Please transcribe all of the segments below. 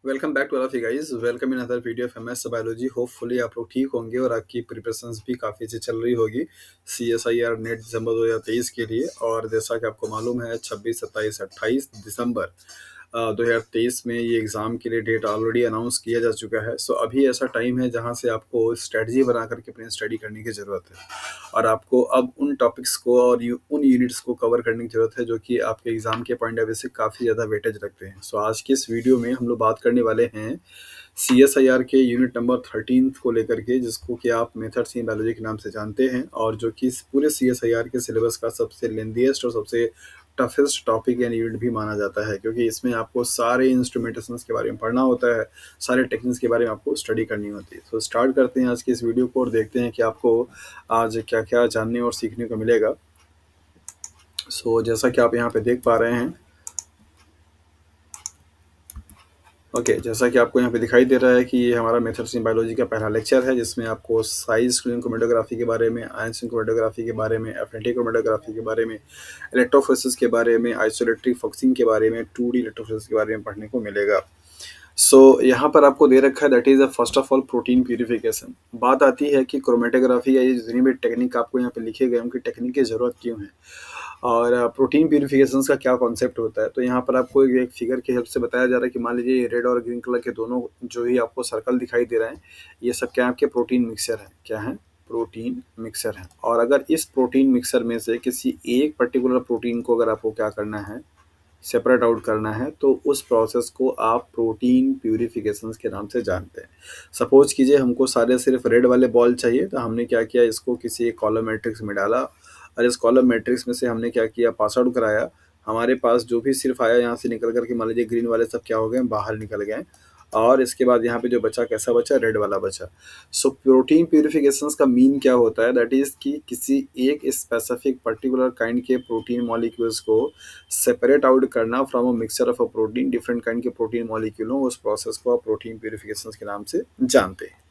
Welcome back to all of you guys. Welcome in other video of MS biology. Hopefully आप लोग ठीक होंगे और आपकी प्रिपरेशंस भी काफ़ी अच्छी चल रही होगी CSIR नेट दिसंबर 2023 के लिए। और जैसा कि आपको मालूम है 26, 27, 28 दिसंबर 2023 में ये एग्ज़ाम के लिए डेट ऑलरेडी अनाउंस किया जा चुका है। सो अभी ऐसा टाइम है जहाँ से आपको स्ट्रेटजी बना करके अपनी स्टडी करने की ज़रूरत है और आपको अब उन टॉपिक्स को और उन यूनिट्स को कवर करने की ज़रूरत है जो कि आपके एग्ज़ाम के पॉइंट ऑफ व्यू से काफ़ी ज़्यादा वेटेज रखते हैं। सो आज की इस वीडियो में हम लोग बात करने वाले हैं CSIR के यूनिट नंबर 13 को लेकर के, जिसको कि आप मेथड्स इन बायोलॉजी के नाम से जानते हैं और जो कि इस पूरे CSIR के सिलेबस का सबसे लेंथीएस्ट और सबसे टफेस्ट टॉपिक एंड यूनिट भी माना जाता है, क्योंकि इसमें आपको सारे इंस्ट्रूमेंटेशंस के बारे में पढ़ना होता है, सारे टेक्निक्स के बारे में आपको स्टडी करनी होती है। तो स्टार्ट करते हैं आज की इस वीडियो को और देखते हैं कि आपको आज क्या क्या जानने और सीखने को मिलेगा। जैसा कि आप यहाँ पे देख पा रहे हैं, जैसा कि आपको यहाँ पे दिखाई दे रहा है कि ये हमारा मेथड्स इन बायोलॉजी का पहला लेक्चर है, जिसमें आपको साइज क्रोमेटोग्राफी के बारे में, आयन क्रोमेटोग्राफी के बारे में, एफिनिटी क्रोमेटोग्राफी के बारे में, इलेक्ट्रोफोरेसिस के बारे में, आइसोलेटरी फोकसिंग के बारे में, 2D इलेक्ट्रोफोरेसिस के बारे में पढ़ने को मिलेगा। यहाँ पर आपको दे रखा है that is first of all protein purification. बात आती है कि क्रोमेटोग्राफी या ये जितनी भी टेक्निक आपको यहाँ पे लिखे गए उनकी टेक्निक की ज़रूरत क्यों है और प्रोटीन प्यूरिफिकेशन का क्या कॉन्सेप्ट होता है। तो यहाँ पर आपको एक फिगर की हेल्प से बताया जा रहा है कि मान लीजिए रेड और ग्रीन कलर के दोनों जो ही आपको सर्कल दिखाई दे रहे हैं, ये सब क्या आपके प्रोटीन मिक्सर है। क्या है? प्रोटीन मिक्सर है। और अगर इस प्रोटीन मिक्सर में से किसी एक पर्टिकुलर प्रोटीन को अगर आपको क्या करना है, सेपरेट आउट करना है, तो उस प्रोसेस को आप प्रोटीन प्यूरिफिकेशन के नाम से जानते हैं। सपोज कीजिए हमको सारे सिर्फ रेड वाले बॉल चाहिए, तो हमने क्या किया, इसको किसी एक कॉलम मैट्रिक्स में डाला और इस कॉलम मैट्रिक्स में से हमने क्या किया, पास आउट कराया। हमारे पास जो भी सिर्फ आया यहाँ से निकल करके मान लीजिए ग्रीन वाले सब क्या हो गए, बाहर निकल गए और इसके बाद यहाँ पे जो बचा कैसा बचा, रेड वाला बचा। प्रोटीन प्यूरिफिकेशन का मीन क्या होता है, दैट इज कि किसी एक स्पेसिफिक पर्टिकुलर काइंड के प्रोटीन मॉलिक्यूल्स को सेपरेट आउट करना from a mixture of a protein, different kind के प्रोटीन मॉलिक्यूल हो, उस प्रोसेस को आप प्रोटीन प्यूरिफिकेशन के नाम से जानते हैं।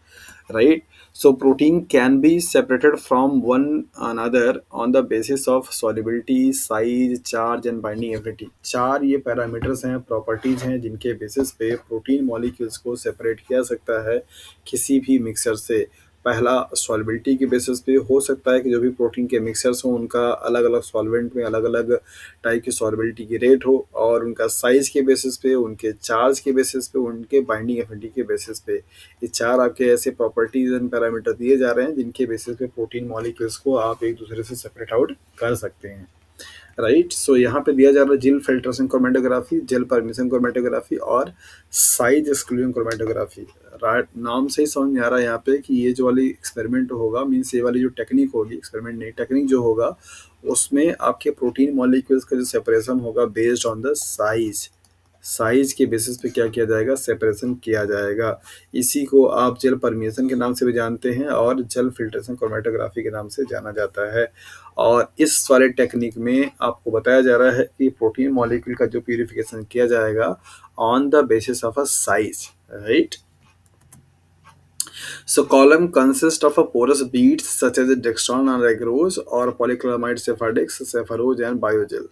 Right? So protein can be separated from one another on the basis of solubility, size, charge and binding affinity। चार ये पैरामीटर्स हैं, प्रॉपर्टीज हैं, जिनके बेसिस पे प्रोटीन मॉलिक्यूल्स को सेपरेट किया सकता है किसी भी मिक्सर से। पहला सॉल्बिलिटी के बेसिस पे हो सकता है कि जो भी प्रोटीन के मिक्सर्स हों उनका अलग अलग सॉल्वेंट में अलग अलग टाइप की सॉल्बिलिटी की रेट हो, और उनका साइज के बेसिस पे, उनके चार्ज के बेसिस पे, उनके बाइंडिंग एफिनिटी के बेसिस पे। ये चार आपके ऐसे प्रॉपर्टीज एंड पैरामीटर दिए जा रहे हैं जिनके बेसिस पे प्रोटीन मॉलिक्यूल्स को आप एक दूसरे से सेपरेट आउट कर सकते हैं। राइट? यहाँ पे दिया जा रहा है gel filtration chromatography, gel permeation chromatography और साइज एक्सक्लूजन क्रोमेटोग्राफी। राइट? नाम से ही समझ में आ रहा है यहाँ पे कि ये जो वाली एक्सपेरिमेंट होगा, मीन्स ये वाली जो टेक्निक होगी, एक्सपेरिमेंट नहीं टेक्निक जो होगा, उसमें आपके प्रोटीन मॉलिक्यूल्स का जो सेपरेशन होगा based on the size, size के बेसिस पे क्या किया जाएगा, सेपरेशन किया जाएगा। इसी को आप जेल परमिशन के नाम से भी जानते हैं और जेल फिल्ट्रेशन क्रोमेटोग्राफी के नाम से जाना जाता है। और इस वाले टेक्निक में आपको बताया जा रहा है कि प्रोटीन मॉलिक्यूल का जो प्यूरिफिकेशन किया जाएगा on the basis of a size. Right? Column consists of a porous beads such as dextran and agarose और polyclamide cephadix, cephalose and biogel।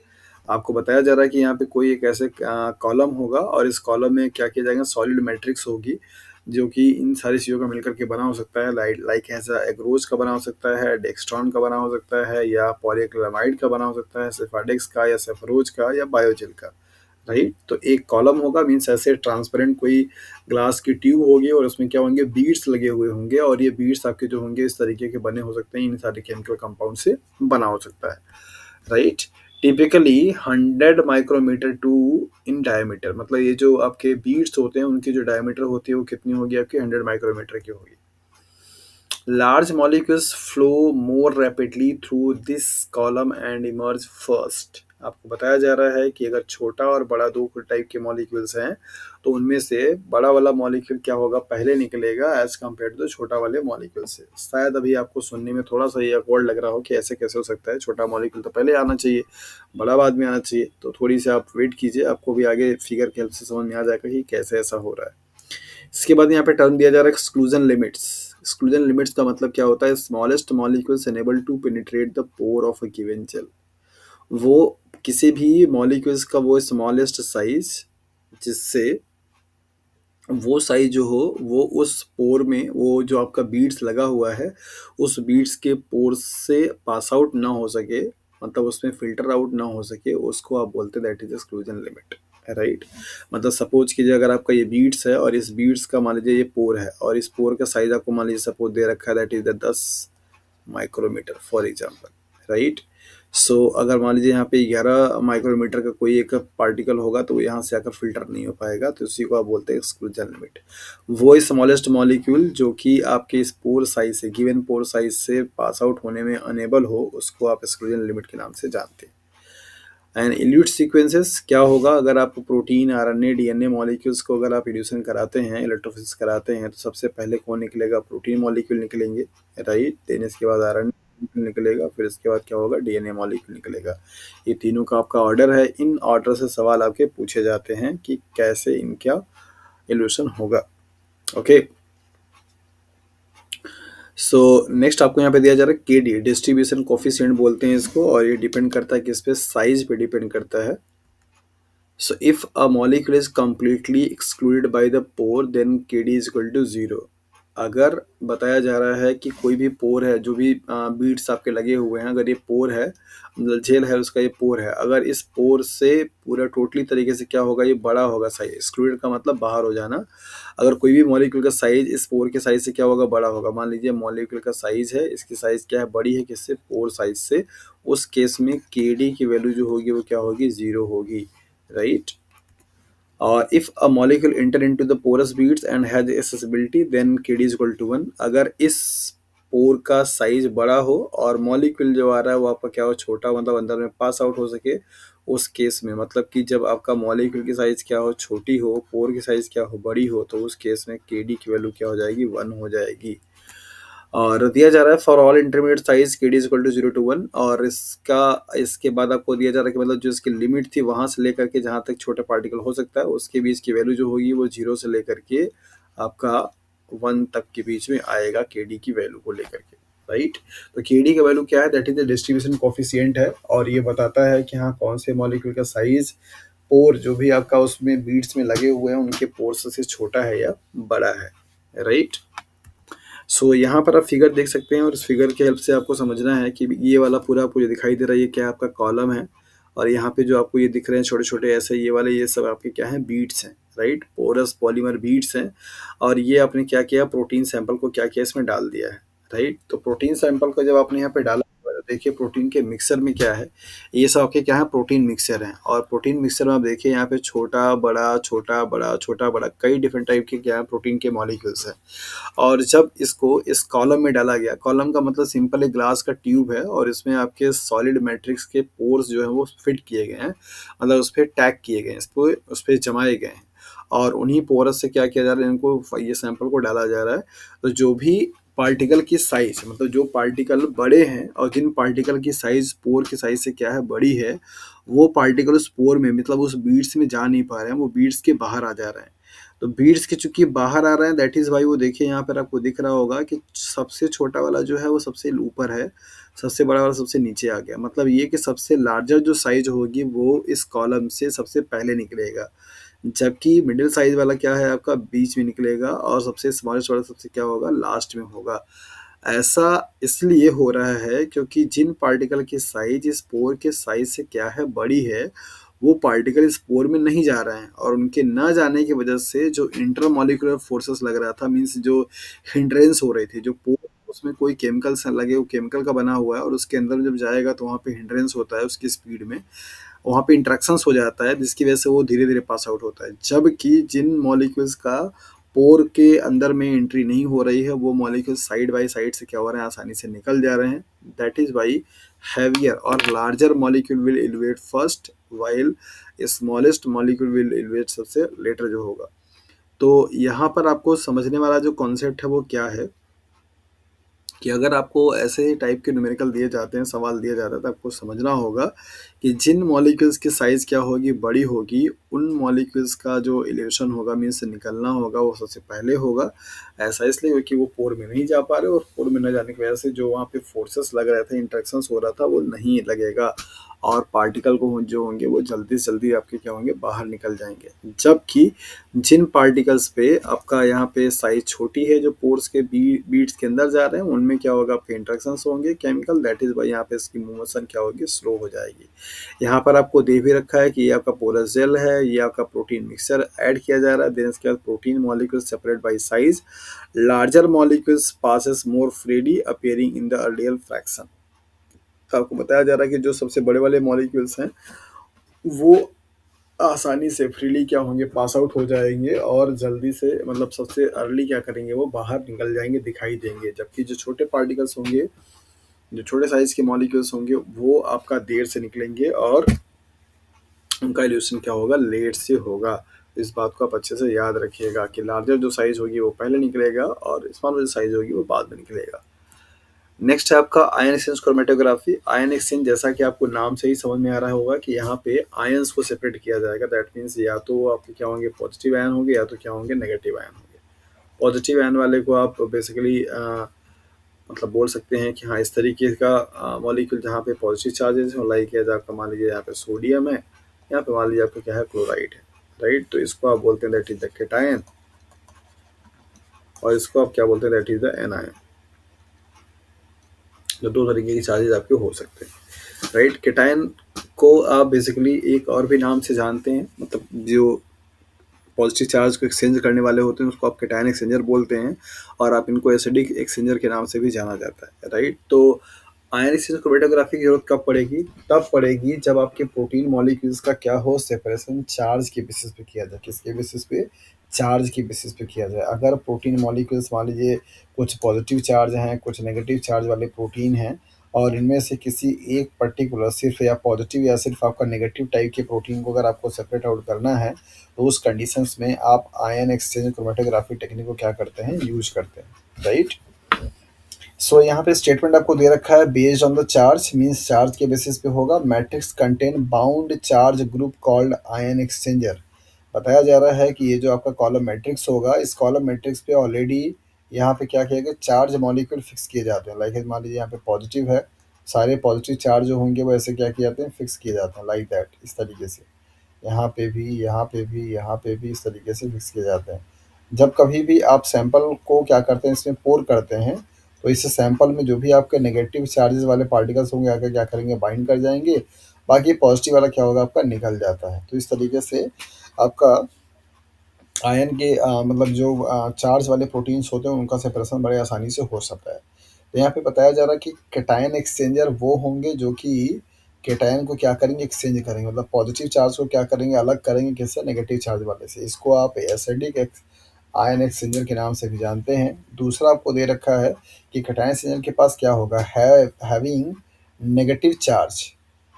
आपको बताया जा रहा है कि यहाँ पे कोई एक ऐसे कॉलम होगा और इस कॉलम में क्या किया जाएगा, सॉलिड मैट्रिक्स होगी जो कि इन सारी चीज़ों का मिलकर के बना हो सकता है। लाइक ऐसा एग्रोज का बना हो सकता है, डेक्स्ट्रॉन का बना हो सकता है, या पॉलीक्लोरामाइड का बना हो सकता है, सेफाडेक्स का या सेफरोज का या बायोजेल का। राइट? तो एक कॉलम होगा, मीन्स ऐसे ट्रांसपेरेंट कोई ग्लास की ट्यूब होगी और उसमें क्या होंगे, बीड्स लगे हुए होंगे, और ये बीड्स आपके जो होंगे इस तरीके के बने हो सकते हैं, इन सारे केमिकल कंपाउंड से बना हो सकता है। Right? Typically 100 micrometre to in diameter, मतलब ये जो आपके बीड्स होते हैं उनकी जो डायमीटर होती है वो कितनी होगी, आपकी 100 माइक्रोमीटर की होगी। Large molecules flow more rapidly through this column and emerge first। आपको बताया जा रहा है कि अगर छोटा और बड़ा दो टाइप के मॉलिक्यूल्स हैं तो उनमें से बड़ा वाला मॉलिक्यूल क्या होगा, पहले निकलेगा एज कम्पेयर टू छोटा वाले मॉलिक्यूल से। शायद अभी आपको सुनने में थोड़ा सा ये अकवर्ड लग रहा हो कि ऐसे कैसे हो सकता है, छोटा मॉलिक्यूल तो पहले आना चाहिए, बड़ा बाद में आना चाहिए। तो थोड़ी सी आप वेट कीजिए, आपको भी आगे फिगर की हेल्प से समझ में आ जाएगा कि कैसे ऐसा हो रहा है। इसके बाद यहाँ पे टर्म दिया जा रहा है एक्सक्लूजन लिमिट्स। एक्सक्लूजन लिमिट्स का मतलब क्या होता है, smallest molecules enable to penetrate the pore of a given gel. वो किसी भी मॉलिक्यूल्स का वो स्मॉलेस्ट साइज जिससे वो साइज़ जो हो वो उस पोर में, वो जो आपका बीड्स लगा हुआ है, उस बीड्स के पोर्स से पास आउट ना हो सके, मतलब उसमें फ़िल्टर आउट ना हो सके, उसको आप बोलते हैं that is exclusion limit, right? मतलब सपोज़ कीजिए अगर आपका ये बीड्स है और इस बीड्स का मान लीजिए ये पोर है और इस पोर का साइज़ आपको मान लीजिए सपोज़ दे रखा है that is the 10 micrometre for example, right? So अगर मान लीजिए यहाँ पे 11 माइक्रोमीटर का कोई एक पार्टिकल होगा तो वो यहाँ से आकर फ़िल्टर नहीं हो पाएगा, तो इसी को आप बोलते हैं एक्सक्लूजन लिमिट। वो स्मॉलेस्ट मॉलिक्यूल जो कि आपके इस पोर साइज़ से, गिवन पोर साइज़ से पास आउट होने में अनेबल हो, उसको आप एक्सक्लूजन लिमिट के नाम से जानते हैं। एंड इल्यूट सीक्वेंसेस क्या होगा, अगर आप प्रोटीन, आरएनए, डीएनए मॉलिक्यूल्स को अगर आप एडिशन कराते हैं, इलेक्ट्रोफिलिस कराते हैं, तो सबसे पहले कौन निकलेगा? प्रोटीन मॉलिक्यूल निकलेंगे, राइट? देन इसके बाद आरएनए मॉलिक्यूल निकलेगा, फिर इसके बाद क्या होगा? डीएनए मॉलिक्यूल निकलेगा। ये तीनों का आपका ऑर्डर है। इन ऑर्डर से सवाल आपके पूछे जाते हैं कि कैसे इनका इल्यूशन होगा। ओके, सो नेक्स्ट आपको यहाँ पे दिया जा रहा है केडी, डिस्ट्रीब्यूशन कोफिशिएंट बोलते हैं इसको, और ये डिपेंड करता है किस पे? साइज पे डिपेंड करता है। So if a molecule is completely excluded by the pore, then Kd is equal to 0. अगर बताया जा रहा है कि कोई भी पोर है, जो भी बीड्स आपके लगे हुए हैं, अगर ये पोर है, मतलब जेल है उसका, ये पोर है, अगर इस पोर से पूरा टोटली तरीके से क्या होगा? ये बड़ा होगा साइज। एक्सक्लूडेड का मतलब बाहर हो जाना। अगर कोई भी मॉलिक्यूल का साइज इस पोर के साइज से क्या होगा? बड़ा होगा। मान लीजिए मॉलिक्यूल का साइज है, इसकी साइज क्या है? बड़ी है किससे? पोर साइज से। उस केस में Kd की वैल्यू जो होगी वो क्या होगी? 0 होगी, right? If a molecule enter into the porous beads and has accessibility, then Kd is equal to 1. अगर इस पोर का साइज बड़ा हो और मॉलिक्यूल जो आ रहा है वो आपका क्या हो? छोटा, मतलब अंदर में पास आउट हो सके, उस केस में, मतलब कि जब आपका मॉलिक्यूल की साइज क्या हो? छोटी हो, पोर की साइज क्या हो? बड़ी हो, तो उस केस में Kd की वैल्यू क्या हो जाएगी? 1 हो जाएगी। और दिया जा रहा है for all intermediate size Kd is equal to 0 to 1, और इसके बाद आपको दिया जा रहा है कि मतलब जो इसकी लिमिट थी वहां से लेकर के जहां तक छोटा पार्टिकल हो सकता है उसके बीच की वैल्यू जो होगी वो 0 से लेकर के आपका 1 तक के बीच में आएगा Kd की वैल्यू को लेकर के, राइट? तो Kd का वैल्यू क्या है? That is the distribution coefficient है, और ये बताता है कि हाँ कौन से मॉलिक्यूल का साइज पोर जो भी आपका उसमें बीड्स में लगे हुए हैं उनके पोर्स से छोटा है या बड़ा है, राइट? सो यहाँ पर आप फिगर देख सकते हैं, और इस फिगर के हेल्प से आपको समझना है कि ये वाला पूरा आपको जो दिखाई दे रहा है ये क्या आपका कॉलम है, और यहाँ पे जो आपको ये दिख रहे हैं छोटे छोटे ऐसे ये वाले, ये सब आपके क्या हैं? बीड्स हैं, राइट? पोरस पॉलीमर बीड्स हैं। और ये आपने क्या किया? प्रोटीन सैंपल को क्या किया? इसमें डाल दिया है, राइट? तो प्रोटीन सैंपल को जब आपने यहाँ पे डाला, देखिए प्रोटीन के मिक्सर में क्या है? ये सब आपके क्या है? प्रोटीन मिक्सर है। और प्रोटीन मिक्सर में आप देखिए यहाँ पे छोटा बड़ा छोटा बड़ा छोटा बड़ा कई डिफरेंट टाइप के क्या है? प्रोटीन के मॉलिक्यूल्स हैं। और जब इसको इस कॉलम में डाला गया, कॉलम का मतलब सिंपल एक ग्लास का ट्यूब है, और इसमें आपके सॉलिड मैट्रिक्स के पोर्स जो है वो फिट किए गए हैं, मतलब उस पर टैग किए गए हैं, इसको उस पर जमाए गए हैं, और उन्हीं पोरस से क्या किया जा रहा है? इनको, ये सैंपल को डाला जा रहा है। तो जो भी पार्टिकल की साइज, मतलब जो पार्टिकल बड़े हैं और जिन पार्टिकल की साइज पोर की साइज से क्या है? बड़ी है, वो पार्टिकल उस पोर में, मतलब उस बीड्स में जा नहीं पा रहे हैं, वो बीड्स के बाहर आ जा रहे हैं। तो बीड्स के चूंकि बाहर आ रहे हैं, दैट इज वाई वो देखिए यहाँ पर आपको दिख रहा होगा कि सबसे छोटा वाला जो है वो सबसे ऊपर है, सबसे बड़ा वाला सबसे नीचे आ गया। मतलब ये कि सबसे लार्जर जो साइज होगी वो इस कॉलम से सबसे पहले निकलेगा, जबकि मिडिल साइज वाला क्या है? आपका बीच में निकलेगा, और सबसे स्मॉलेस्ट वाला सबसे क्या होगा? लास्ट में होगा। ऐसा इसलिए हो रहा है क्योंकि जिन पार्टिकल की साइज इस पोर के साइज से क्या है? बड़ी है, वो पार्टिकल इस पोर में नहीं जा रहे हैं, और उनके ना जाने की वजह से जो इंटरमॉलिक्यूलर फोर्सेस लग रहा था, मींस जो हिंड्रेंस हो रही थी, जो पोर उसमें कोई केमिकल्स लगे, वो केमिकल का बना हुआ है, और उसके अंदर जब जाएगा तो वहाँ पे हिंड्रेंस होता है उसकी स्पीड में, वहाँ पे इंट्रैक्शंस हो जाता है, जिसकी वजह से वो धीरे-धीरे पास आउट होता है। जबकि जिन मॉलिक्यूल्स का पोर के अंदर में एंट्री नहीं हो रही है, वो मॉलिक्यूल्स साइड बाय साइड से क्या हो रहे हैं? आसानी से निकल जा रहे हैं। That is why heavier or larger molecule will elevate first, while smallest molecule will elevate सबसे लेटर जो होगा। तो यहाँ पर आपको समझने वाला जो कॉन्सेप्ट है वो क्या है कि अगर आपको ऐसे टाइप के न्यूमेरिकल दिए जाते हैं, सवाल दिया जाता है, तो आपको समझना होगा कि जिन मॉलिक्यूल्स की साइज़ क्या होगी? बड़ी होगी, उन मॉलिक्यूल्स का जो इल्यूशन होगा, मीन्स निकलना होगा, वो सबसे पहले होगा। ऐसा इसलिए क्योंकि वो पोर में नहीं जा पा रहे, और पोर में न जाने की वजह से जो वहाँ पे फोर्सेस लग रहे थे, इंट्रैक्शंस हो रहा था, वो नहीं लगेगा। और पार्टिकल को जो होंगे वो जल्दी से जल्दी आपके क्या होंगे, बाहर निकल जाएंगे। जबकि जिन पार्टिकल्स पे आपका यहाँ पे साइज छोटी है, जो पोर्स के बीड्स के अंदर जा रहे हैं, उनमें क्या होगा, आपके इंट्रैक्शंस होंगे केमिकल, दैट इज वाई यहाँ पे इसकी मूवमेंट क्या होगी, स्लो हो जाएगी। यहाँ पर आपको दे भी रखा है कि ये आपका पोरस जेल है, ये आपका प्रोटीन मिक्सचर ऐड किया जा रहा है। देन इसके बाद protein molecules separate by size, larger molecules passes more freely appearing in the earlier fraction. आपको बताया जा रहा है कि जो सबसे बड़े वाले मॉलिक्यूल्स हैं वो आसानी से फ्रीली क्या होंगे, पास आउट हो जाएंगे और जल्दी से मतलब सबसे अर्ली क्या करेंगे, वो बाहर निकल जाएंगे, दिखाई देंगे। जबकि जो छोटे पार्टिकल्स होंगे, जो छोटे साइज के मॉलिक्यूल्स होंगे, वो आपका देर से निकलेंगे और उनका इल्यूशन क्या होगा, लेट से होगा। इस बात को आप अच्छे से याद रखिएगा कि लार्जर जो साइज होगी वो पहले निकलेगा और स्मॉल जो साइज होगी वो बाद में निकलेगा। नेक्स्ट है आपका ion exchange chromatography. Ion exchange, जैसा कि आपको नाम से ही समझ में आ रहा होगा कि यहाँ पे आयंस को सेपरेट किया जाएगा। दैट मीन्स या तो आपके क्या होंगे, पॉजिटिव आयन होंगे या तो क्या होंगे, नेगेटिव आयन होंगे। पॉजिटिव आयन वाले को आप बेसिकली मतलब बोल सकते हैं कि हाँ, इस तरीके का मॉलिक्यूल जहाँ पे पॉजिटिव चार्जेस है, लाइक है आपका मान लीजिए यहाँ पे सोडियम है, यहाँ पे मान लीजिए आपका क्या है, क्लोराइड है, राइट। तो इसको आप बोलते हैं दैट इज द केटायन, और इसको आप क्या बोलते हैं, दैट इज द एनायन। तो दो तरीके के चार्जेस आपके हो सकते हैं, राइट। केटायन को आप बेसिकली एक और भी नाम से जानते हैं, मतलब जो पॉजिटिव चार्ज को एक्सचेंज करने वाले होते हैं उसको आप केटायन एक्सचेंजर बोलते हैं, और आप इनको एसिडिक एक्सचेंजर के नाम से भी जाना जाता है, राइट। तो आयन एक्सचेंज क्रोमेटोग्राफी की जरूरत कब पड़ेगी, तब पड़ेगी जब आपके प्रोटीन मॉलिक्यूल्स का क्या हो, सेपरेशन चार्ज के बेसिस पे किया जाए। किसके बेसिस पे, चार्ज के बेसिस पे किया जाए। अगर प्रोटीन मॉलिक्यूल्स मान लीजिए कुछ पॉजिटिव चार्ज हैं, कुछ नेगेटिव चार्ज वाले प्रोटीन हैं, और इनमें से किसी एक पर्टिकुलर सिर्फ या पॉजिटिव या सिर्फ आपका नेगेटिव टाइप के प्रोटीन को अगर आपको सेपरेट आउट करना है, तो उस कंडीशंस में आप आयन एक्सचेंज क्रोमेटोग्राफी टेक्निक को क्या करते हैं, यूज करते हैं, राइट। सो यहाँ पे स्टेटमेंट आपको दे रखा है, based on the charge, means charge के बेसिस पे होगा। Matrix contain bound charge group called ion exchanger. बताया जा रहा है कि ये जो आपका कॉलम मैट्रिक्स होगा, इस कॉलम मैट्रिक्स पे ऑलरेडी यहाँ पे क्या किया गया, चार्ज मॉलिक्यूल फिक्स किए जाते हैं। लाइक मान लीजिए यहाँ पे पॉजिटिव है, सारे पॉजिटिव चार्ज जो होंगे वो ऐसे क्या किए जाते हैं, फिक्स किए जाते हैं, लाइक दैट, इस तरीके से। यहाँ पे भी, यहाँ पे भी, यहाँ पे भी इस तरीके से फिक्स किए जाते हैं। जब कभी भी आप सैंपल को क्या करते हैं, इसमें पोर करते हैं, तो इस सैंपल में जो भी आपके नेगेटिव चार्जेस वाले पार्टिकल्स होंगे आकर क्या करेंगे, बाइंड कर जाएंगे। बाकी पॉजिटिव वाला क्या होगा, आपका निकल जाता है। तो इस तरीके से आपका आयन के मतलब जो चार्ज वाले प्रोटीन्स होते हैं उनका सेपरेशन बड़े आसानी से हो सकता है। तो यहाँ पे बताया जा रहा है कि कैटायन एक्सचेंजर वो होंगे जो कि कैटायन को क्या करेंगे, एक्सचेंज करेंगे, मतलब पॉजिटिव चार्ज को क्या करेंगे, अलग करेंगे किससे, नेगेटिव चार्ज वाले से। इसको आप एसिडिक आयन एक्सचेंजर के नाम से भी जानते हैं। दूसरा आपको दे रखा है कि कैटायन एक्सचेंजर के पास क्या होगा, हैविंग नेगेटिव चार्ज।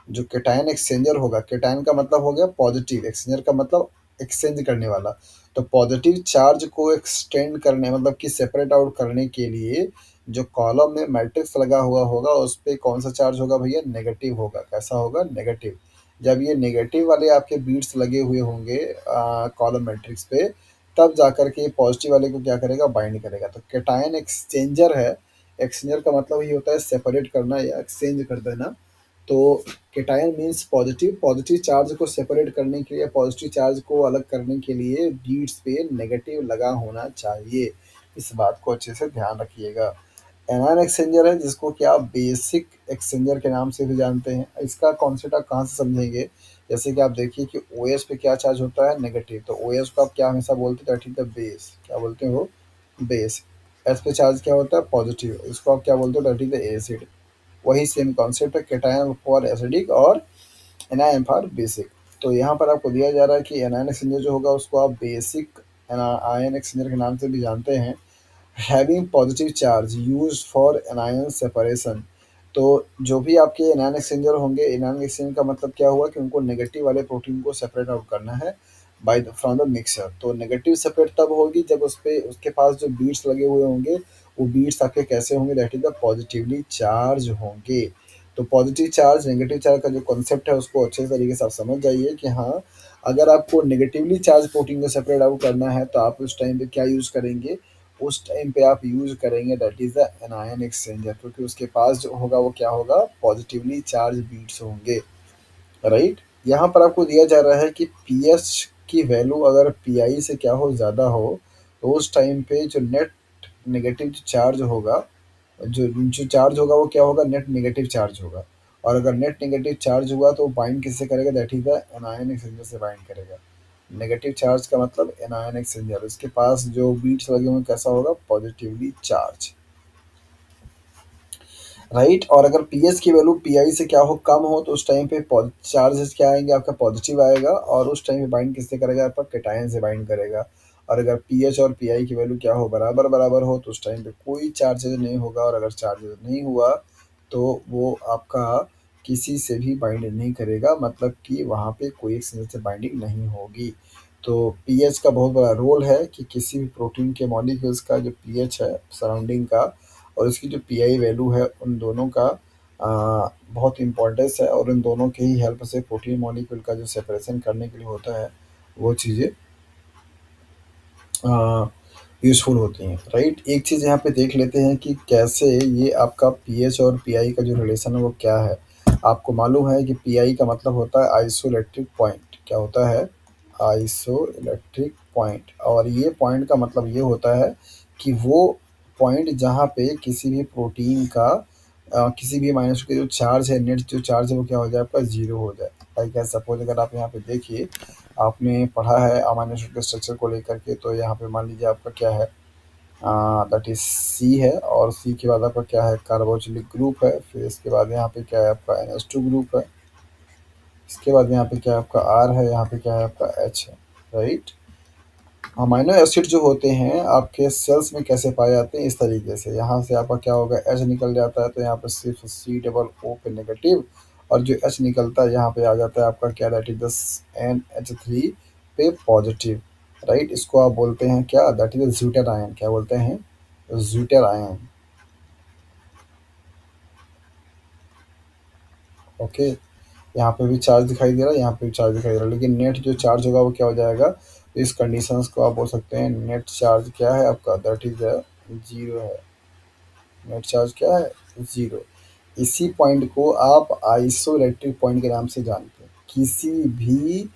जो कैटायन एक्सचेंजर होगा, कैटायन का मतलब हो गया पॉजिटिव, एक्सचेंजर का मतलब एक्सचेंज करने वाला। तो पॉजिटिव चार्ज को एक्सटेंड करने मतलब कि सेपरेट आउट करने के लिए जो कॉलम में मैट्रिक्स लगा हुआ होगा उस पे कौन सा चार्ज होगा भैया, नेगेटिव होगा। कैसा होगा, नेगेटिव। जब ये नेगेटिव वाले आपके बीट्स लगे हुए होंगे कॉलम मैट्रिक्स पे, तब जाकर के पॉजिटिव वाले को क्या करेगा, बाइंड करेगा। तो कैटायन एक्सचेंजर है। एक्सचेंजर का मतलब ही होता है सेपरेट करना या एक्सचेंज कर देना। तो cation means positive, positive charge को सेपरेट करने के लिए, पॉजिटिव चार्ज को अलग करने के लिए बीड्स पे नेगेटिव लगा होना चाहिए। इस बात को अच्छे से ध्यान रखिएगा। एनायन एक्सचेंजर है जिसको कि आप बेसिक एक्सचेंजर के नाम से भी जानते हैं। इसका कॉन्सेप्ट आप कहाँ से समझेंगे, जैसे कि आप देखिए कि ओ एस पे क्या चार्ज होता है, नेगेटिव। तो ओ एस को आप क्या हमेशा बोलते हैं, दैट इज द बेस। क्या बोलते हो, बेस। एस पे चार्ज क्या होता है, पॉजिटिव। इसको आप क्या बोलते हो, दैट इज द एसिड। वही सेम कॉन्सेप्ट है, कैटायन फॉर एसिडिक और एनायन फॉर बेसिक। तो यहाँ पर आपको दिया जा रहा है कि एनायन एक्सचेंजर जो होगा उसको आप बेसिक आयन एक्सचेंजर के नाम से भी जानते हैं। Having positive charge use for anion separation. तो जो भी आपके एनायन एक्सचेंजर होंगे, एनायन एक्सचेंज का मतलब क्या हुआ कि उनको नेगेटिव वाले प्रोटीन को सेपरेट आउट करना है बाय फ्रॉम द मिक्सर। तो नेगेटिव सेपरेट तब होगी जब उस पे उसके पास जो बीट्स लगे हुए होंगे, वो बीट्स आपके कैसे होंगे, that is the positively charge होंगे। तो पॉजिटिव चार्ज नेगेटिव चार्ज का जो कॉन्सेप्ट है उसको अच्छे तरीके से आप समझ जाइए कि हाँ, अगर आपको नेगेटिवली चार्ज प्रोटीन को सेपरेट आउट करना है तो आप उस टाइम पे क्या यूज़ करेंगे, उस टाइम पे आप यूज़ करेंगे that is the anion exchanger, क्योंकि उसके पास जो होगा वो क्या होगा, पॉजिटिवली चार्ज बीट्स होंगे। राइट। यहाँ पर आपको दिया जा रहा है कि पीएच की वैल्यू अगर पीआई से क्या हो, ज़्यादा हो, तो उस टाइम पे जो नेट नेगेटिव चार्ज होगा, जो जो चार्ज होगा वो क्या होगा, नेट नेगेटिव चार्ज होगा। और अगर नेट नेगेटिव चार्ज हुआ तो बाइंड किससे करेगा, that is the anion exchanger से बाइंड करेगा। नेगेटिव चार्ज का मतलब एनायन एक्सचेंजर, इसके पास जो बीट्स लगे होंगे कैसा होगा, पॉजिटिवली चार्ज। राइट। और अगर पीएच की वैल्यू पीआई से क्या हो, कम हो, तो उस टाइम पे चार्जेस क्या आएंगे, आपका पॉजिटिव आएगा। और उस टाइम पे बाइंड किससे करेगा, आपका कैटायन से बाइंड करेगा। और अगर पीएच और पीआई की वैल्यू क्या हो, बराबर बराबर हो, तो उस टाइम पे कोई चार्जेस नहीं होगा। और अगर चार्जेस नहीं हुआ तो वो आपका किसी से भी बाइंड नहीं करेगा, मतलब कि वहाँ पे कोई एक से बाइंडिंग नहीं होगी। तो पीएच का बहुत बड़ा रोल है कि किसी भी प्रोटीन के मॉलिक्यूल्स का जो पीएच है सराउंडिंग का, और इसकी जो पीआई वैल्यू है, उन दोनों का बहुत इम्पोर्टेंस है। और इन दोनों के ही हेल्प से प्रोटीन मॉलिक्यूल का जो सेपरेशन करने के लिए होता है, वो चीज़ें यूज़फुल होती हैं। राइट। एक चीज़ यहाँ पे देख लेते हैं कि कैसे ये आपका पीएच और पीआई का जो रिलेशन है वो क्या है। आपको मालूम है कि पीआई का मतलब होता है आइसोइलेक्ट्रिक पॉइंट। क्या होता है, आइसोइलेक्ट्रिक पॉइंट। और ये पॉइंट का मतलब ये होता है कि वो पॉइंट जहाँ पे किसी भी प्रोटीन का किसी भी माइनस के जो चार्ज है, नेट जो चार्ज है वो क्या हो जाए, आपका जीरो हो जाए। लाइक सपोज अगर आप यहाँ पे देखिए, आपने पढ़ा है अमाइनो एसिड के स्ट्रक्चर को लेकर के, तो यहाँ पे मान लीजिए आपका क्या है, दैट इज सी है। और सी के बाद आपका क्या है, कार्बोक्सिलिक ग्रुप है। फिर इसके बाद यहाँ पे क्या है, आपका NH2 ग्रुप है। इसके बाद यहाँ पे क्या है, आपका आर है। यहाँ पे क्या है, आपका एच है। राइट। अमाइनो एसिड जो होते हैं आपके सेल्स में कैसे पाए जाते हैं, इस तरीके से, यहाँ से आपका क्या होगा, एच निकल जाता है, तो यहाँ पे सिर्फ सी डबल ओ पे नेगेटिव, और जो एच निकलता है यहाँ पे आ जाता है आपका क्या, दैट इज द NH3 पे पॉजिटिव। राइट। इसको आप बोलते हैं क्या, दैट इज ज्यूटर आयन। क्या बोलते हैं, ज्यूटर आयन। ओके। यहाँ पे भी चार्ज दिखाई दे रहा है, यहाँ पे भी चार्ज दिखाई दे रहा है, लेकिन नेट जो चार्ज होगा वो क्या हो जाएगा, इस कंडीशंस को आप बोल सकते हैं नेट चार्ज क्या है आपका, दैट इज जीरो है। नेट चार्ज क्या है, जीरो। इसी पॉइंट को आप आइसोइलेक्ट्रिक पॉइंट के नाम से जानते हैं। किसी भी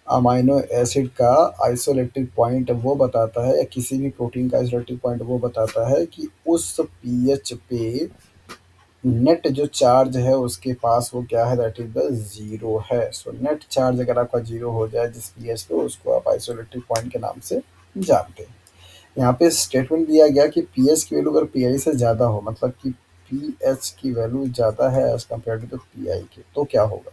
अमाइनो एसिड का आइसोइलेक्ट्रिक पॉइंट वो बताता है, या किसी भी प्रोटीन का आइसोइलेक्ट्रिक पॉइंट वो बताता है कि उस पीएच पे नेट जो चार्ज है उसके पास वो क्या है, दैट इज द जीरो है। सो नेट चार्ज अगर आपका जीरो हो जाए जिस पीएच पे, उसको आप आइसोइलेक्ट्रिक पॉइंट के नाम से जानते हैं। यहाँ पे स्टेटमेंट दिया गया कि पीएच की वैल्यू अगर पीआई से ज़्यादा हो, मतलब कि पीएच की वैल्यू ज़्यादा है as compared to the PI के, तो क्या होगा।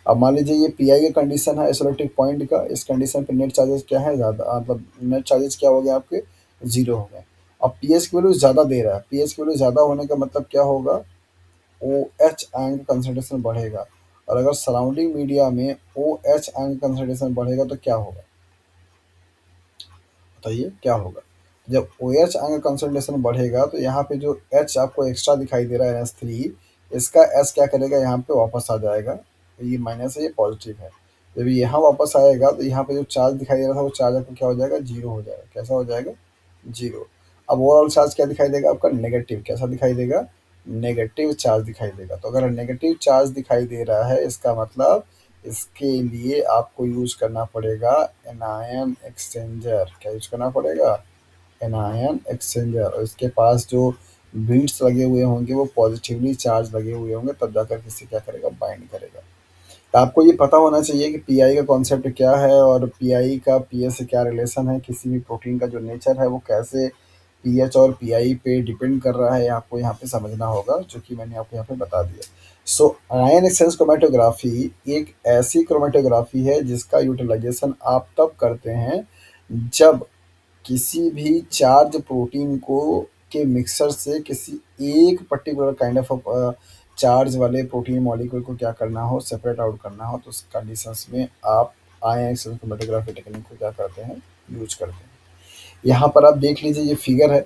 अब मान लीजिए ये पीआई का कंडीशन है आइसोलेटिक पॉइंट का, इस कंडीशन पे नेट चार्जेस क्या है, ज़्यादा, मतलब नेट चार्जेस क्या हो गए आपके, जीरो हो गए। अब पीएच की वैल्यू ज़्यादा दे रहा है, पीएच की वैल्यू ज़्यादा होने का मतलब क्या होगा, ओ एच आयन का कंसंट्रेशन बढ़ेगा। और अगर सराउंडिंग मीडिया में ओ एच आयन का कंसंट्रेशन बढ़ेगा तो क्या होगा, बताइए क्या होगा। जब ओ एच आयन का कंसंट्रेशन बढ़ेगा तो यहाँ पे जो एच आपको एक्स्ट्रा दिखाई दे रहा है NH3, इसका एच क्या करेगा, यहाँ पे वापस आ जाएगा। तो ये माइनस है, ये पॉजिटिव है। जब ये यहाँ वापस आएगा तो यहाँ पे जो चार्ज दिखाई दे रहा था वो चार्ज आपको क्या हो जाएगा, जीरो हो जाएगा। कैसा हो जाएगा, जीरो। अब ओवरऑल चार्ज क्या दिखाई देगा आपका, नेगेटिव। कैसा दिखाई देगा, नेगेटिव चार्ज दिखाई देगा। तो अगर नेगेटिव चार्ज दिखाई दे रहा है, इसका मतलब इसके लिए आपको यूज करना पड़ेगा एनायन एक्सचेंजर। क्या यूज करना पड़ेगा, एनायन एक्सचेंजर। और इसके पास जो बीट्स लगे हुए होंगे वो पॉजिटिवली चार्ज लगे हुए होंगे, तब जाकर किसी क्या करेगा, बाइंड करेगा। तो आपको ये पता होना चाहिए कि पीआई का कॉन्सेप्ट क्या है, और पीआई का पीएच से क्या रिलेशन है, किसी भी प्रोटीन का जो नेचर है वो कैसे पीएच और पीआई पे डिपेंड कर रहा है, आपको यहाँ पे समझना होगा, जो कि मैंने आपको यहाँ पे बता दिया। सो आयन एक्सचेंज क्रोमेटोग्राफी एक ऐसी क्रोमेटोग्राफी है जिसका यूटिलाइजेशन आप तब करते हैं जब किसी भी चार्ज प्रोटीन को के मिक्सर से किसी एक पर्टिकुलर काइंड ऑफ चार्ज वाले प्रोटीन मॉलिक्यूल को क्या करना हो, सेपरेट आउट करना हो, तो उस कंडीशंस में आप आयन एक्सचेंज क्रोमेटोग्राफी टेक्निक को क्या करते हैं, यूज करते हैं। यहाँ पर आप देख लीजिए, ये फिगर है।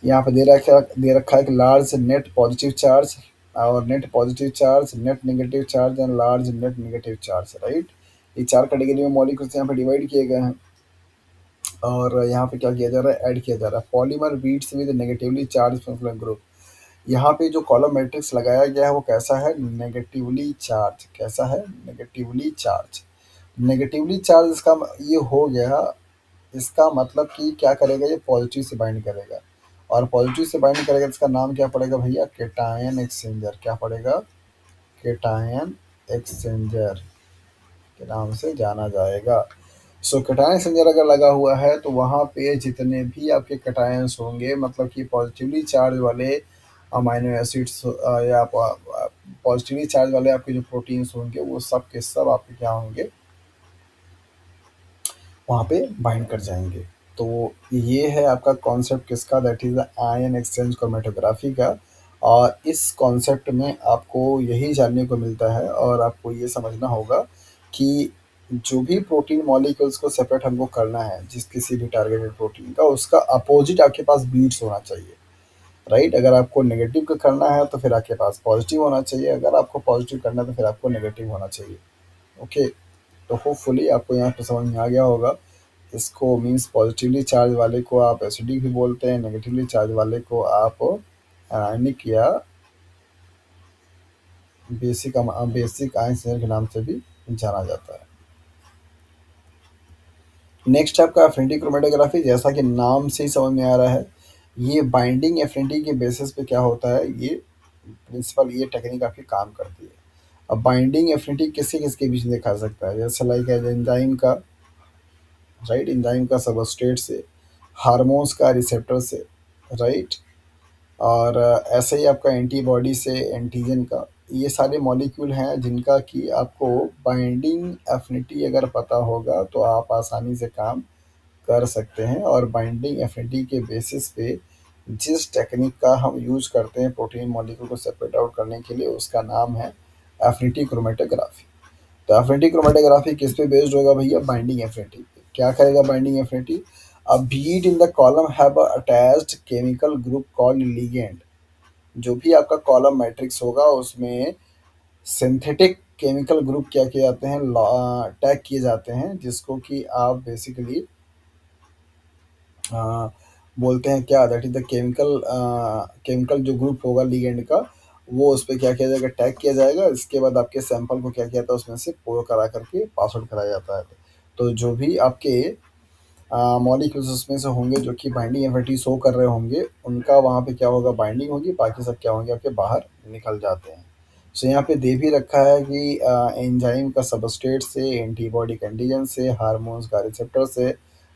यहाँ पे दे रखा है कि लार्ज नेट पॉजिटिव चार्ज, और net positive charge, net negative charge and large net negative charge. Right. ये चार कैटेगरी में मॉलिक्यूल्स यहाँ पे डिवाइड किए गए हैं। और यहाँ पे क्या किया जा रहा है, ऐड किया जा रहा है, polymer beads with negatively charge functional group. यहाँ पे जो कॉलम मैट्रिक्स लगाया गया है वो कैसा है, नेगेटिवली चार्ज। कैसा है, नेगेटिवली चार्ज। नेगेटिवली चार्ज इसका ये हो गया, इसका मतलब कि क्या करेगा, ये पॉजिटिव से बाइंड करेगा, और पॉजिटिव से बाइंड करेगा तो इसका नाम क्या पड़ेगा भैया, केटायन एक्सचेंजर। क्या पड़ेगा, केटायन एक्सचेंजर के नाम से जाना जाएगा। सो कैटायन एक्सचेंजर अगर लगा हुआ है तो वहाँ पे जितने भी आपके कैटायंस होंगे, मतलब कि पॉजिटिवली चार्ज वाले अमाइनो एसिड्स या पॉजिटिवली चार्ज वाले आपके जो प्रोटीन्स होंगे वो सब के सब आपके क्या होंगे, वहाँ पे बाइंड कर जाएंगे। तो ये है आपका कॉन्सेप्ट किसका, that is the ion exchange chromatography का। और इस कॉन्सेप्ट में आपको यही जानने को मिलता है, और आपको ये समझना होगा कि जो भी प्रोटीन मॉलिक्यूल्स को सेपरेट हमको करना है, जिस किसी भी टारगेटेड प्रोटीन का, उसका अपोजिट आपके पास बीट्स होना चाहिए, राइट। अगर आपको नेगेटिव का करना है तो फिर आपके पास पॉजिटिव होना चाहिए, अगर आपको पॉजिटिव करना है तो फिर आपको नेगेटिव होना चाहिए। ओके, तो होपफुली आपको यहाँ पे समझ में आ गया होगा। इसको मीन्स पॉजिटिवली चार्ज वाले को आप एसिडिक भी बोलते हैं, नेगेटिवली चार्ज वाले को आप आयनिक या बेसिक आयन के नाम से भी जाना जाता है। नेक्स्ट है आपका एफिनिटी क्रोमेटोग्राफी। जैसा कि नाम से ही समझ में आ रहा है, ये बाइंडिंग एफिनिटी के बेसिस पे क्या होता है, ये प्रिंसिपल, ये टेक्निक आपकी काम करती है। अब बाइंडिंग एफिनिटी किसके किसके बीच में दिखा सकता है, जैसे लाइक एंजाइम का, राइट, एंजाइम का सबस्ट्रेट से, हार्मोन्स का रिसेप्टर से, राइट, और ऐसे ही आपका एंटीबॉडी से एंटीजन का। ये सारे मॉलिक्यूल हैं जिनका कि आपको बाइंडिंग एफिनिटी अगर पता होगा तो आप आसानी से काम कर सकते हैं। और बाइंडिंग एफिनिटी के बेसिस पे जिस टेक्निक का हम यूज करते हैं प्रोटीन मॉलिक्यूल को सेपरेट आउट करने के लिए, उसका नाम है एफिनिटी क्रोमेटोग्राफी। तो एफिनिटी क्रोमेटोग्राफी किस पे बेस्ड होगा भैया, बाइंडिंग एफिनिटी पे। क्या करेगा binding affinity, a Beed in the column have attached chemical group called ligand. जो भी आपका कॉलम मैट्रिक्स होगा उसमें सिंथेटिक केमिकल ग्रुप क्या किए जाते हैं, टैग किए जाते हैं, जिसको कि आप बेसिकली बोलते हैं क्या, दैट इज द केमिकल जो ग्रुप होगा लिगेंड का, वो उस पर क्या किया जाएगा, टैग किया जाएगा। इसके बाद आपके सैंपल को क्या किया जाता है, उसमें से पोर करा करके पास आउट कराया जाता है। तो जो भी आपके मॉलिक्यूल्स उसमें से होंगे जो कि बाइंडिंग एफिनिटी शो कर रहे होंगे, उनका वहाँ पे क्या होगा, बाइंडिंग होगी, बाकी सब क्या होंगे, आपके बाहर निकल जाते हैं। सो यहाँ पे दे भी रखा है कि एंजाइम का सबस्ट्रेट से, एंटीबॉडी एंटीजन से, हार्मोन्स का रिसेप्टर से,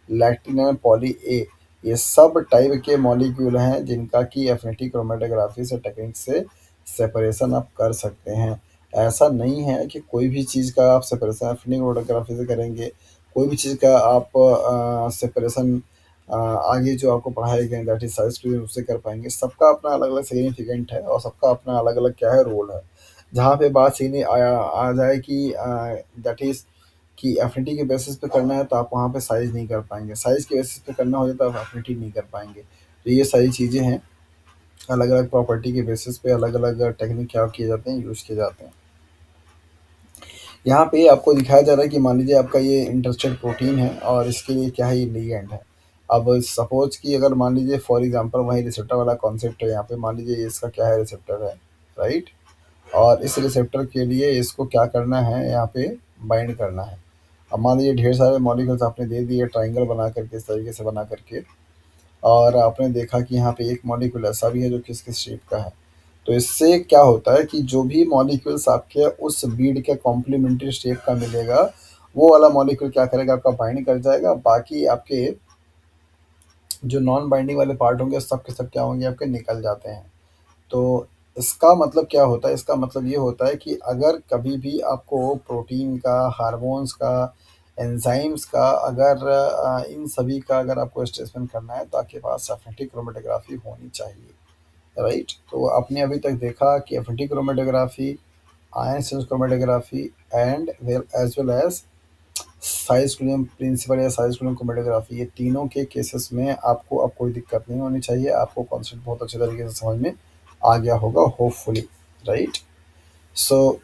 लैक्टिन एंड पॉली ए, ये सब टाइप के मॉलिक्यूल हैं जिनका कि एफिनिटी क्रोमेटोग्राफी से टेक्निक से सेपरेशन आप कर सकते हैं। ऐसा नहीं है कि कोई भी चीज़ का आप सेपरेशन एफिनिटी क्रोमेटोग्राफी से करेंगे, कोई भी चीज़ का आप सेपरेशन आगे जो आपको पढ़ाए गए दैट इज साइंस के उससे कर पाएंगे। सबका अपना अलग अलग सिग्निफिकेंट है और सबका अपना अलग अलग क्या है, रोल है। जहाँ पे बात सीधी आ जाए कि दैट इज कि एफिनिटी के बेसिस पे करना है तो आप वहाँ पे साइज नहीं कर पाएंगे, साइज के बेसिस पे करना हो जाए तो आप एफिनिटी नहीं कर पाएंगे। तो ये सारी चीज़ें हैं, अलग अलग प्रॉपर्टी के बेसिस पे अलग अलग टेक्निक क्या किए जाते हैं, यूज़ किए जाते हैं। यहाँ पे आपको दिखाया जा रहा है कि मान लीजिए आपका ये इंटरेस्टेड प्रोटीन है और इसके लिए क्या है, ये लिगैंड है। अब सपोज कि अगर मान लीजिए फॉर एग्जांपल वही रिसेप्टर वाला कॉन्सेप्ट है, यहाँ पे मान लीजिए ये इसका क्या है, रिसेप्टर है, राइट। और इस रिसेप्टर के लिए इसको क्या करना है, यहाँ पे बाइंड करना है। अब मान लीजिए ढेर सारे मॉलिक्यूल्स आपने दे दिए ट्राइंगल बना करके, इस तरीके से बना करके, और आपने देखा कि यहाँ पे एक मॉलिक्यूल ऐसा भी है जो किस किस शेप का है। तो इससे क्या होता है कि जो भी मॉलिक्यूल्स आपके उस बीड के कॉम्प्लीमेंट्री शेप का मिलेगा, वो वाला मॉलिक्यूल क्या करेगा, आपका बाइंड कर जाएगा। बाकी आपके जो नॉन बाइंडिंग वाले पार्ट होंगे सब के सब क्या होंगे, आपके निकल जाते हैं। तो इसका मतलब क्या होता है, इसका मतलब ये होता है कि अगर कभी भी आपको प्रोटीन का, हार्मोन्स का, एंजाइम्स का, अगर इन सभी का अगर आपको स्टेटमेंट करना है तो आपके पास एफिनिटी क्रोमेटोग्राफी होनी चाहिए, राइट। तो आपने अभी तक देखा कि एफिनिटी क्रोमेटोग्राफी, आयन सेंस chromatography and well as well as size स्टूडियम प्रिंसिपल या साइज स्टूडियम क्रोमेटोग्राफी, ये तीनों के केसेस में आपको अब कोई दिक्कत नहीं होनी चाहिए। आपको कॉन्सेप्ट बहुत अच्छे तरीके से समझ में आ गया होगा होपफुली, राइट। सो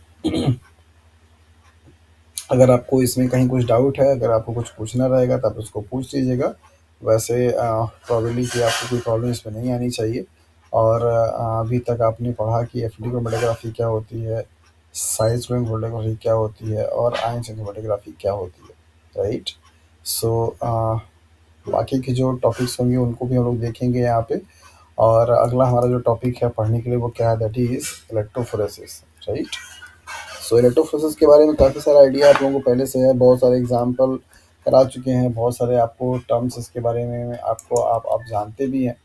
अगर आपको इसमें कहीं कुछ डाउट है, अगर आपको कुछ पूछना रहेगा तो आप उसको पूछ लीजिएगा। वैसे प्रॉबेबली कि आपको कोई प्रॉब्लम इसमें नहीं आनी चाहिए। और अभी तक आपने पढ़ा कि एफडी क्रोमेटोग्राफी क्या होती है, साइज फिल्म क्रोमेटोग्राफी क्या होती है और आयन चैनल क्रोमेटोग्राफी क्या होती है, राइट? सो बाकी के जो टॉपिक्स होंगे उनको भी हम लोग देखेंगे यहाँ पे। और अगला हमारा जो टॉपिक है पढ़ने के लिए वो क्या है, that is electrophoresis, right? So electrophoresis के बारे में काफ़ी सारा आइडिया आप लोगों को पहले से है, बहुत सारे एग्जाम्पल करा चुके हैं, बहुत सारे आपको टर्म्स इसके बारे में आपको आप जानते भी हैं।